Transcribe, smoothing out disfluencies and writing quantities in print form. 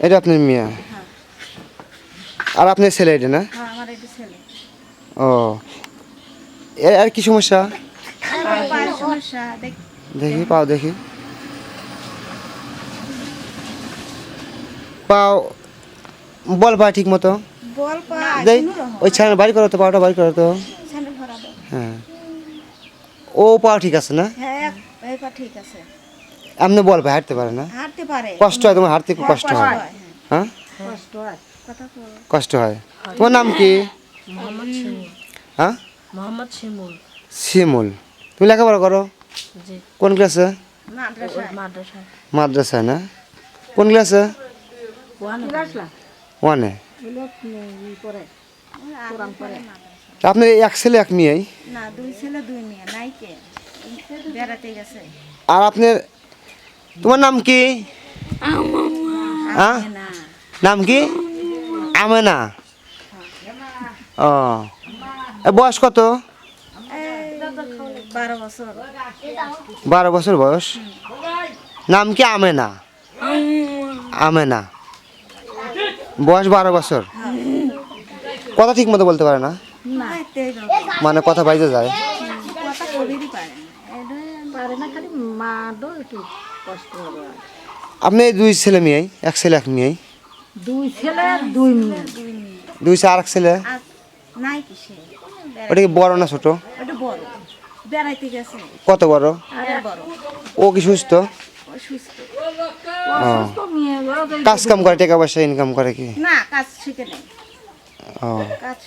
এটা আপনার মেয়ে? হ্যাঁ। আর আপনার ছেলে এটা না? হ্যাঁ, আমার এটা ছেলে। ও, আর কি সমস্যা? পায়ের সমস্যা দেখি পাও, দেখি পাও, বল পা ঠিক মতো বল পা দেই। ওই ছানা বাড়ি করো তো, পাওটা বাড়ি করো তো। স্যান্ডেল ভরা দাও। হ্যাঁ, ও পা ঠিক আছে না? হ্যাঁ, এই পা ঠিক আছে। আপনি বল ভাই হাঁটতে পারে না? হাঁটতে পারে। কষ্ট হয় তোমার? হাঁটতে খুব কষ্ট হয়? হ্যাঁ, কষ্ট হয়। কথা বলো। কষ্ট হয়। তোমার নাম কি? মোহাম্মদ শিমুল। হ্যাঁ, মোহাম্মদ শিমুল। শিমুল। তুমি লেখাপড়া করো জি। কোন ক্লাসে? মাদ্রাসায়। মাদ্রাসায়। মাদ্রাসায় না? কোন ক্লাসে? ওয়ানে। আপনার এক ছেলে এক মেয়েই? না, দুই ছেলে দুই মেয়ে। নাই কে বেড়াতে গেছে। আর আপনার, তোমার নাম কি? হ্যাঁ, না, নাম কি? আমেনা। ও, বয়স কত? 12 বছর। 12 বছর বয়স। নাম কি? আমেনা। আমেনা, বয়স 12 বছর। কথা ঠিক মতো বলতে পারে না, না, মানে কথা বাইরে যায়। কথা বলিরই পারে না। পারে না, খালি মা দো একটু কষ্ট হবে। আপনি দুই ছেলে মেয়েই? এক ছেলে এক মেয়েই? দুই ছেলে দুই মেয়ে। দুই মেয়ে। দুই ছেলে আর এক ছেলে? আর নাই কিসে। ওটা কি বড় না ছোট? ওটা বড়। বেড়াইতে গেছে। কত বড়? আর বড়। ও কি সুস্থ? ও সুস্থ। অসুস্থ মেয়ে, ওরা তো কাজ কাম করে, টাকা পয়সা ইনকাম করে কি? না, কাজ শিখে নেই। ও, কাজ